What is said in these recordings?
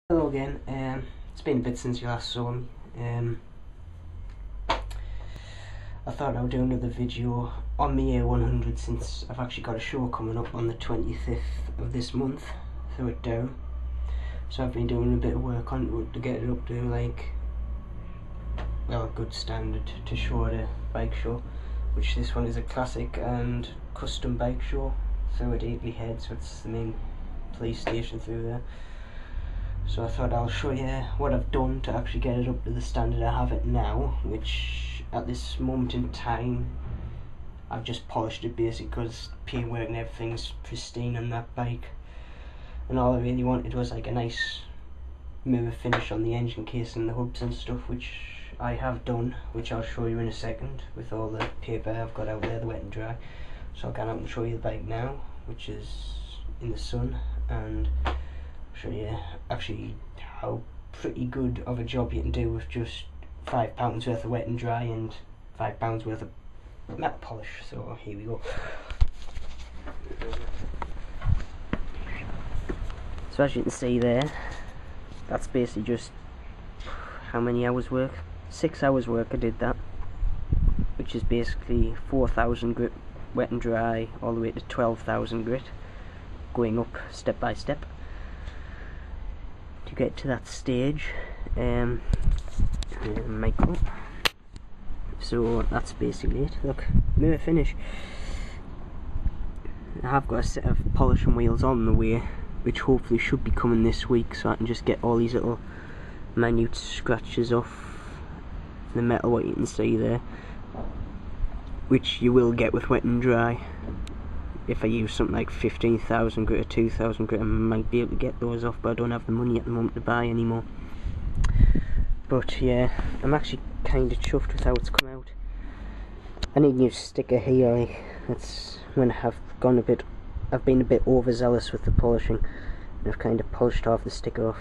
Hello again. It's been a bit since you last saw me. I thought I would do another video on the A100 since I've actually got a show coming up on the 25th of this month through at Durham. So I've been doing a bit of work on it to get it up to like, well, a good standard to show at a bike show, which this one is a classic and custom bike show through at Atley Head, so it's the main police station through there. So I thought I'll show you what I've done to actually get it up to the standard I have it now, which at this moment in time I've just polished it basically because paintwork and everything's pristine on that bike, and all I really wanted was like a nice mirror finish on the engine case and the hubs and stuff, which I have done, which I'll show you in a second with all the paper I've got out there, the wet and dry. So I'll go out and show you the bike now, which is in the sun, and show you actually how pretty good of a job you can do with just £5 worth of wet and dry and £5 worth of matte polish. So here we go. So as you can see there, that's basically just how many hours work? 6 hours work I did that, which is basically 4,000 grit wet and dry all the way to 12,000 grit, going up step by step to get to that stage. Micro. So that's basically it. Look, mirror finish. I have got a set of polishing wheels on the way, which hopefully should be coming this week, so I can just get all these little minute scratches off the metal, what you can see there, which you will get with wet and dry. If I use something like 15,000 grit or 2,000 grit, I might be able to get those off, but I don't have the money at the moment to buy anymore. But yeah, I'm actually kind of chuffed with how it's come out. I need a new sticker here, like, that's when I've been a bit overzealous with the polishing, and I've kind of polished off the sticker off,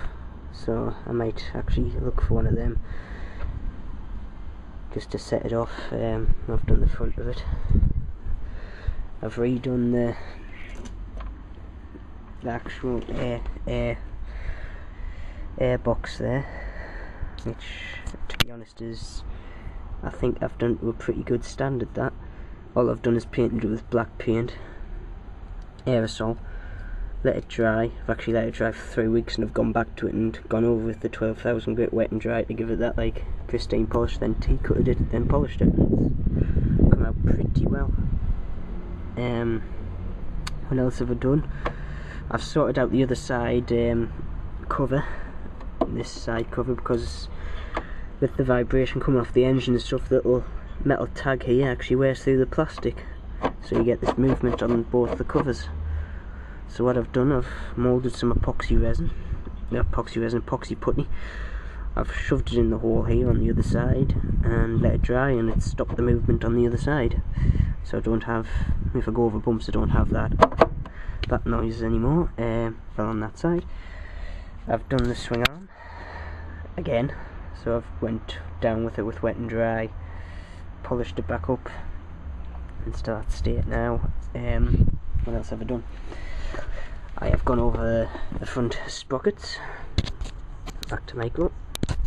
so I might actually look for one of them just to set it off. I've done the front of it. I've redone the actual air box there, which to be honest is, I think I've done to a pretty good standard. That all I've done is painted it with black paint, aerosol, let it dry. I've actually let it dry for 3 weeks, and I've gone back to it and gone over with the 12,000 grit wet and dry to give it that like pristine polish, then T-cutted it, then polished it. It's come out pretty well. What else have I done? I've sorted out the other side cover, this side cover, because with the vibration coming off the engine and stuff, the little metal tag here actually wears through the plastic, so you get this movement on both the covers. So what I've done, I've moulded some epoxy putty. I've shoved it in the hole here on the other side and let it dry, and it stopped the movement on the other side. So I don't have, if I go over bumps, I don't have that noise anymore. Well, on that side, I've done the swing arm again. So I've went down with it with wet and dry, polished it back up, and still at state now. What else have I done? I have gone over the front sprockets. Back to micro.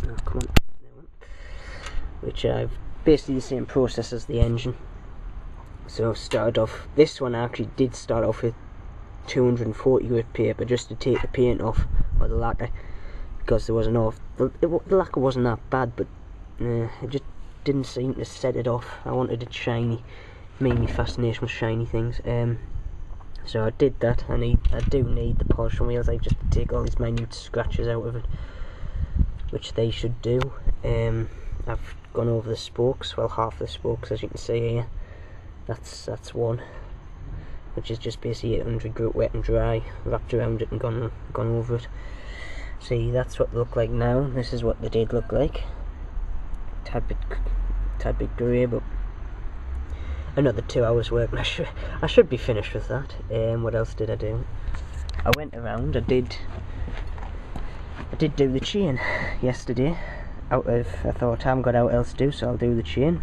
Oh, come on. Which I've basically the same process as the engine. So started off, this one I actually did start off with 240 grit paper just to take the paint off, or the lacquer, because there wasn't off. The lacquer wasn't that bad, but it just didn't seem to set it off. I wanted it shiny. Mainly fascination with shiny things. So I did that. I do need the polishing wheels, like, just to take all these minute scratches out of it, which they should do. I've gone over the spokes, well, half the spokes, as you can see here. That's one, which is just basically 800 grit wet and dry, wrapped around it and gone over it. See, that's what they look like now. This is what they did look like. Tad bit grey, but another 2 hours work, and I should be finished with that. What else did I do? I went around. I did do the chain yesterday. I thought I haven't got out else to do, so I'll do the chain.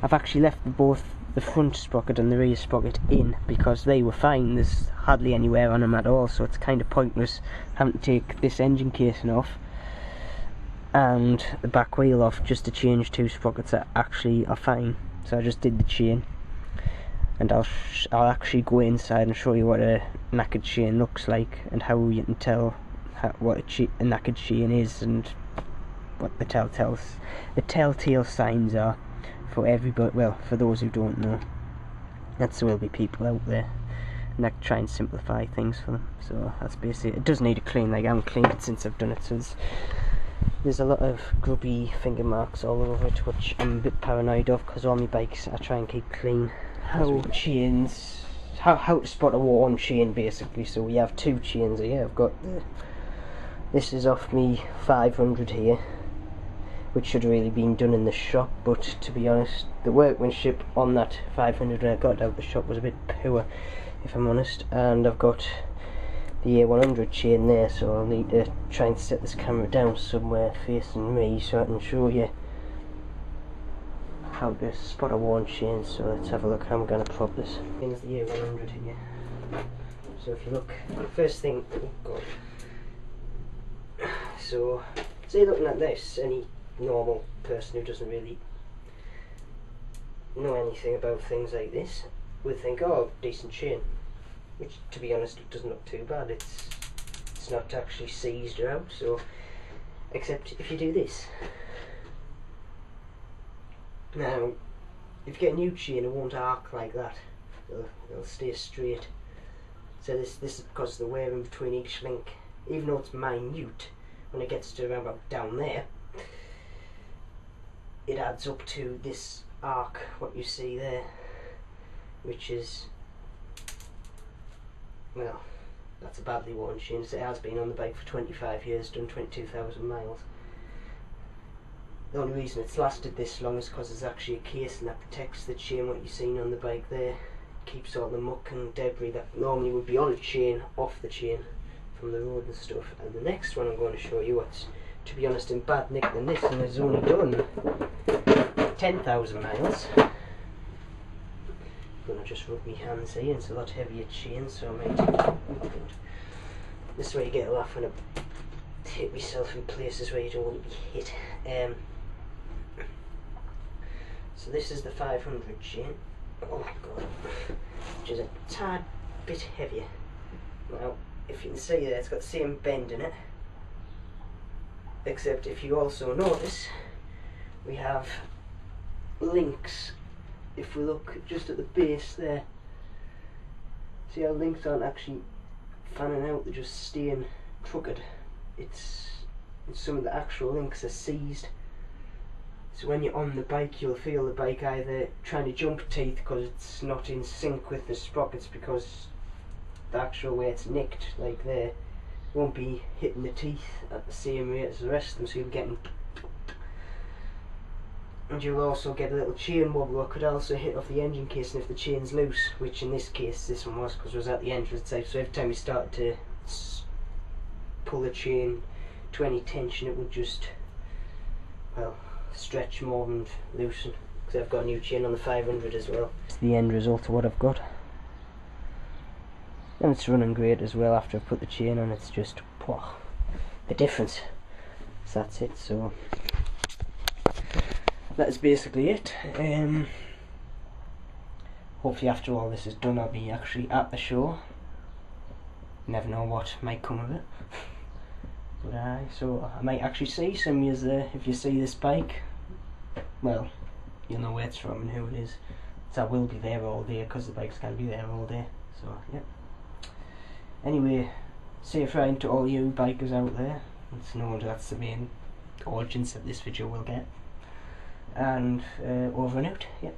I've actually left both the front sprocket and the rear sprocket in, because they were fine. There's hardly any wear on them at all, so it's kind of pointless having to take this engine casing off and the back wheel off just to change two sprockets that actually are fine. So I just did the chain, and I'll actually go inside and show you what a knackered chain looks like and how you can tell what a knackered chain is and what the telltale signs are for everybody. Well, for those who don't know, there will be people out there, and I try and simplify things for them. So that's basically it. It does need a clean, like I haven't cleaned it since I've done it, so there's a lot of grubby finger marks all over it, which I'm a bit paranoid of, because all my bikes I try and keep clean. How to spot a worn chain, basically. So we have two chains here. I've got this is off me 500 here, which should have really been done in the shop, but to be honest, the workmanship on that 500 when I got it out of the shop was a bit poor, if I'm honest. And I've got the A100 chain there, so I'll need to try and set this camera down somewhere facing me so I can show you how to spot a worn chain. So let's have a look how I'm going to prop this. Here's the A100 here. So if you look, the first thing, oh god. So say looking at this, any normal person who doesn't really know anything about things like this would think, oh, decent chain, which to be honest it doesn't look too bad. It's not actually seized out, so except if you do this. Now if you get a new chain, it won't arc like that, it'll stay straight. So this is because of the wear in between each link. Even though it's minute, when it gets to around about down there, it adds up to this arc, what you see there, which is, well, that's a badly worn chain. It has been on the bike for 25 years, done 22,000 miles. The only reason it's lasted this long is because there's actually a casing that protects the chain, what you've seen on the bike there. Keeps all the muck and debris that normally would be on a chain off the chain from the road and stuff. And the next one I'm going to show you, what's to be honest in bad nick than this, and has only done 10,000 miles. I'm going to just rub my hands here, it's a lot heavier chain, so I might this way you get a laugh when I hit myself in places where you don't want to be hit. So this is the 500 chain, oh god, which is a tad bit heavier. Now if you can see there, it's got the same bend in it, except if you also notice we have links. If we look just at the base there, see how links aren't actually fanning out, they're just staying crooked. It's some of the actual links are seized, so when you're on the bike you'll feel the bike either trying to jump teeth because it's not in sync with the sprockets, because the actual way it's nicked, like there, won't be hitting the teeth at the same rate as the rest of them, so you'll get, and you'll also get a little chain wobble, or could also hit off the engine casing if the chain's loose, which in this case this one was, because it was at the entrance side. So every time you started to pull the chain to any tension, it would just, well, stretch more and loosen. Because I've got a new chain on the 500 as well. It's the end result of what I've got, and it's running great as well. After I've put the chain on, it's just, wow, the difference. So that's it. So that is basically it. Hopefully after all this is done I'll be actually at the show. Never know what might come of it. But so I might actually see some of you there. If you see this bike, well, you'll know where it's from and who it is. So I will be there all day, because the bike's going to be there all day. So yeah. Anyway, safe riding to all you bikers out there. It's known that's the main audience that this video will get. And over and out, yeah.